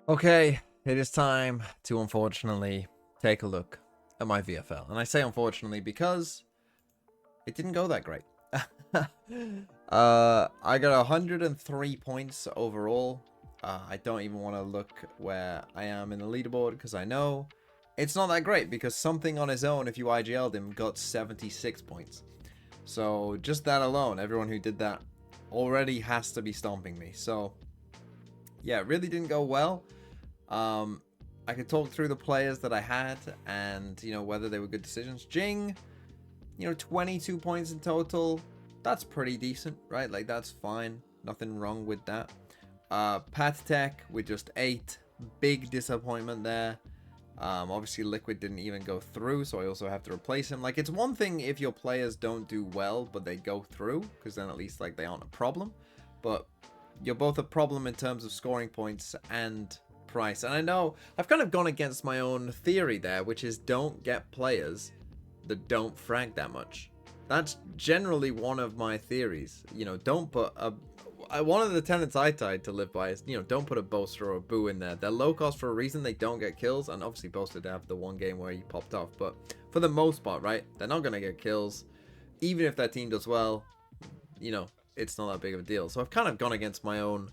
Okay, it is time to unfortunately take a look at my VFL. And I say unfortunately because it didn't go that great. I got 103 points overall. I don't even want to look where I am in the leaderboard because I know it's not that great because something on his own, if you IGL'd him, got 76 points. So just that alone, everyone who did that already has to be stomping me. So yeah, it really didn't go well. I could talk through the players that I had and, whether they were good decisions. Jing, 22 points in total. That's pretty decent, right? Like, that's fine. Nothing wrong with that. Patek with just 8. Big disappointment there. Obviously, Liquid didn't even go through, so I also have to replace him. Like, it's one thing if your players don't do well, but they go through, because then at least, like, they aren't a problem. But you're both a problem in terms of scoring points and price. And I know I've kind of gone against my own theory there, which is don't get players that don't frag that much. That's generally one of my theories. Don't put one of the tenets I tried to live by is, don't put a Boaster or a Boo in there. They're low cost for a reason. They don't get kills. And obviously Boaster did have the one game where he popped off. But for the most part, right, they're not going to get kills. Even if their team does well, it's not that big of a deal. So I've kind of gone against my own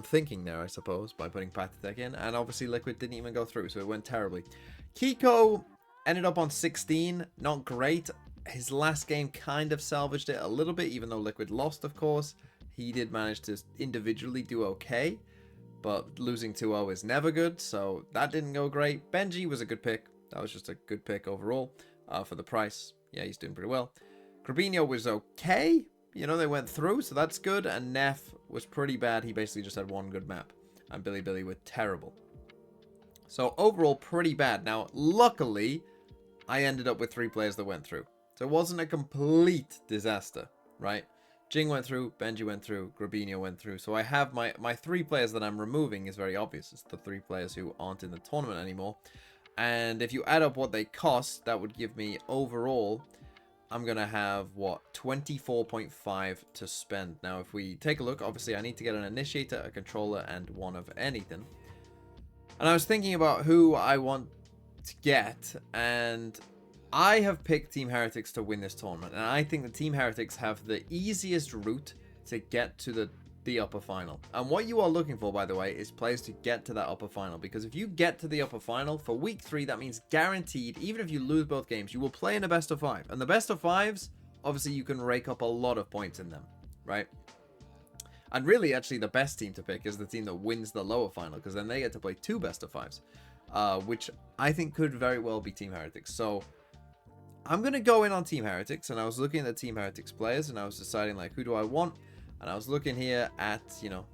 thinking there, I suppose, by putting Patek in. And obviously Liquid didn't even go through, so it went terribly. Kiko ended up on 16. Not great. His last game kind of salvaged it a little bit, even though Liquid lost, of course. He did manage to individually do okay, but losing 2-0 is never good, so that didn't go great. Benji was a good pick. That was just a good pick overall for the price. Yeah, he's doing pretty well. Grabinho was okay. They went through, so that's good. And Neff was pretty bad. He basically just had one good map. And Billy were terrible. So overall, pretty bad. Now, luckily, I ended up with 3 players that went through. So it wasn't a complete disaster, right? Jing went through, Benji went through, Grabinho went through. So I have my 3 players that I'm removing is very obvious. It's the 3 players who aren't in the tournament anymore. And if you add up what they cost, that would give me overall, I'm going to have, 24.5 to spend. Now, if we take a look, obviously I need to get an initiator, a controller, and one of anything. And I was thinking about who I want to get, and I have picked Team Heretics to win this tournament. And I think the Team Heretics have the easiest route to get to the upper final. And what you are looking for, by the way, is players to get to that upper final. Because if you get to the upper final for week 3, that means guaranteed, even if you lose both games, you will play in a best of 5. And the best of 5s, obviously you can rake up a lot of points in them, right? And really, actually, the best team to pick is the team that wins the lower final, because then they get to play 2 best of 5s, which I think could very well be Team Heretics. So I'm going to go in on Team Heretics, and I was looking at the Team Heretics players, and I was deciding, like, who do I want? And I was looking here at,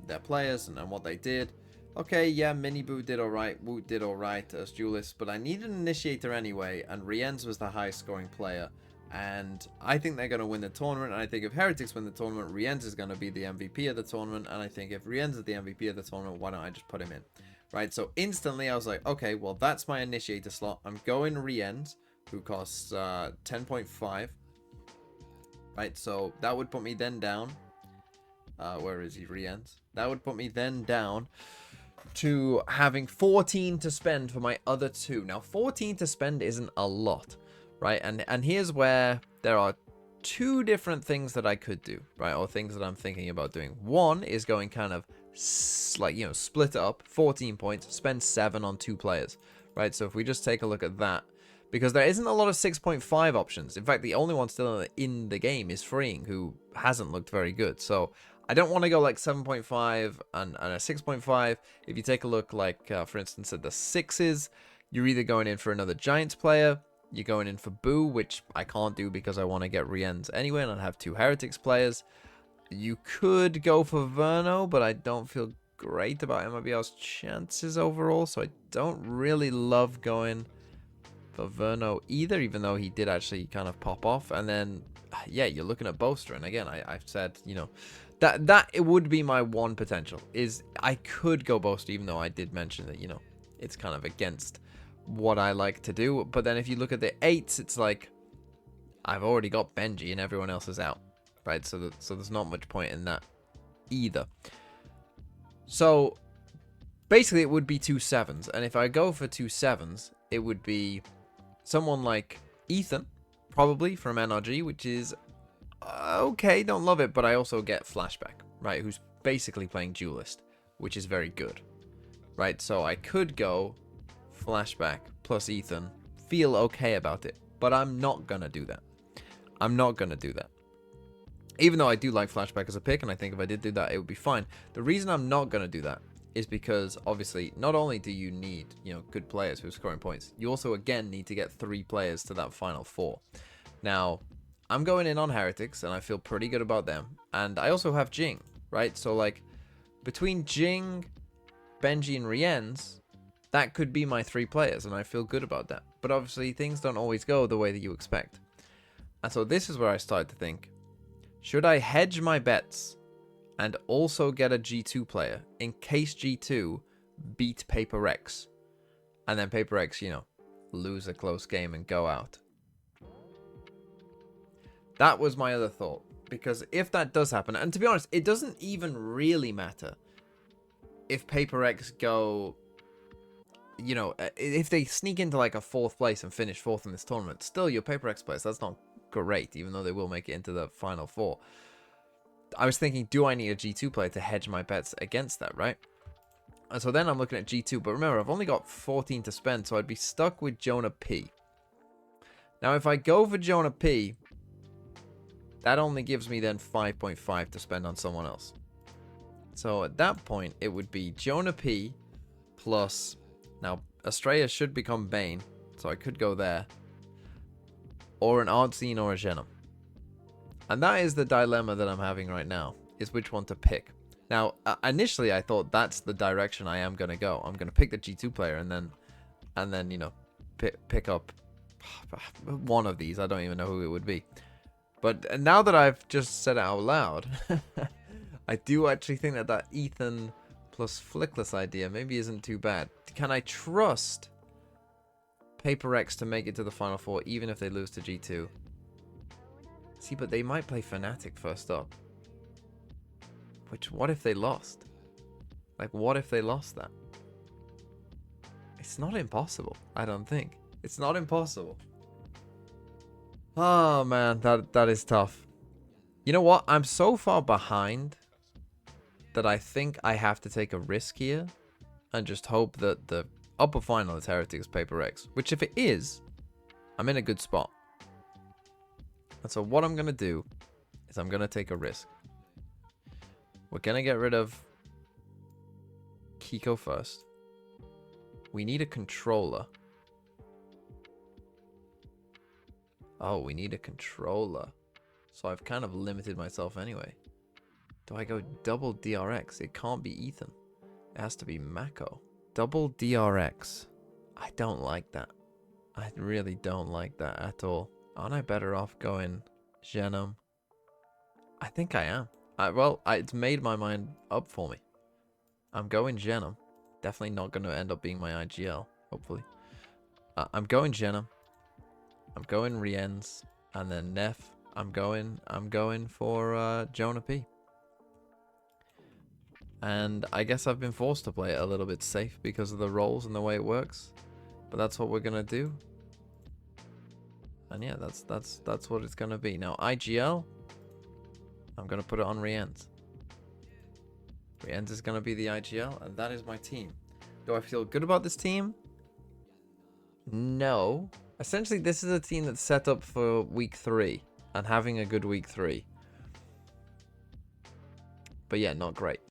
their players and what they did. Okay, yeah, Miniboo did alright, Woot did alright as duelist, but I needed an initiator anyway, and Rienz was the highest scoring player. And I think they're going to win the tournament, and I think if Heretics win the tournament, Rienz is going to be the MVP of the tournament, and I think if Rienz is the MVP of the tournament, why don't I just put him in? Right, so instantly I was like, okay, well, that's my initiator slot. I'm going Rienz, who costs 10.5. Right, so that would put me then down. Where is he? Rienz. That would put me then down to having 14 to spend for my other 2. Now, 14 to spend isn't a lot, right? And here's where there are 2 different things that I could do, right? Or things that I'm thinking about doing. One is going kind of like, split it up, 14 points, spend 7 on 2 players, right? So if we just take a look at that, because there isn't a lot of 6.5 options. In fact, the only one still in the game is Freeing, who hasn't looked very good. So I don't want to go like 7.5 and a 6.5. If you take a look, like, for instance, at the 6s, you're either going in for another Giants player, you're going in for Boo, which I can't do because I want to get Rienz anyway, and I have 2 Heretics players. You could go for Verno, but I don't feel great about MIBR's chances overall, so I don't really love going for Verno either, even though he did actually kind of pop off. And then, yeah, you're looking at Boaster, and again, I've said, that it would be my one potential, is I could go Boaster, even though I did mention that, it's kind of against what I like to do. But then if you look at the 8s, it's like, I've already got Benji and everyone else is out, right? So there's not much point in that either. So basically it would be 2 sevens. And if I go for 2 sevens, it would be someone like Ethan, probably from NRG, which is okay, don't love it, but I also get Flashback, right? Who's basically playing Duelist, which is very good, right? So I could go Flashback plus Ethan, feel okay about it, but I'm not gonna do that. I'm not gonna do that. Even though I do like Flashback as a pick, and I think if I did do that, it would be fine. The reason I'm not gonna do that is because, obviously, not only do you need, you know, good players who are scoring points, you also, again, need to get 3 players to that final 4. Now, I'm going in on Heretics, and I feel pretty good about them. And I also have Jing, right? So, like, between Jing, Benji, and Rienz, that could be my 3 players, and I feel good about that. But obviously, things don't always go the way that you expect. And so this is where I started to think, should I hedge my bets and also get a G2 player in case G2 beat Paper Rex, and then Paper Rex, you know, lose a close game and go out? That was my other thought, because if that does happen, and to be honest, it doesn't even really matter if Paper Rex go, you know, if they sneak into like a 4th place and finish 4th in this tournament, still your Paper Rex players, that's not great, even though they will make it into the final 4. I was thinking, do I need a G2 player to hedge my bets against that, right? And so then I'm looking at G2, but remember, I've only got 14 to spend, so I'd be stuck with Jonah P. Now, if I go for Jonah P, that only gives me then 5.5 to spend on someone else. So at that point, it would be Jonah P plus... Now, Estrella should become Bane, so I could go there. Or an Artsine or a Genom. And that is the dilemma that I'm having right now, is which one to pick. Now, initially I thought that's the direction I am going to go. I'm going to pick the G2 player and then you know, pick up one of these. I don't even know who it would be. But now that I've just said it out loud, I do actually think that that Ethan plus Flickless idea maybe isn't too bad. Can I trust Paper X to make it to the final 4 even if they lose to G2? See, but they might play Fnatic first up. Which, what if they lost? Like, what if they lost that? It's not impossible, I don't think. It's not impossible. Oh, man, that is tough. You know what? I'm so far behind that I think I have to take a risk here and just hope that the upper final is Heretics Paper X. Which, if it is, I'm in a good spot. And so what I'm going to do is I'm going to take a risk. We're going to get rid of Kiko first. We need a controller. Oh, we need a controller. So I've kind of limited myself anyway. Do I go double DRX? It can't be Ethan. It has to be Mako. Double DRX. I don't like that. I really don't like that at all. Aren't I better off going Genom? I think I am. It's made my mind up for me. I'm going Genom. Definitely not going to end up being my IGL, hopefully. I'm going Genom. I'm going Rienz. And then Neff. I'm going for Jonah P. And I guess I've been forced to play it a little bit safe because of the roles and the way it works. But that's what we're going to do. And yeah, that's what it's going to be. Now, IGL, I'm going to put it on Rienz. Rienz is going to be the IGL, and that is my team. Do I feel good about this team? No. Essentially, this is a team that's set up for week 3 and having a good week 3. But yeah, not great.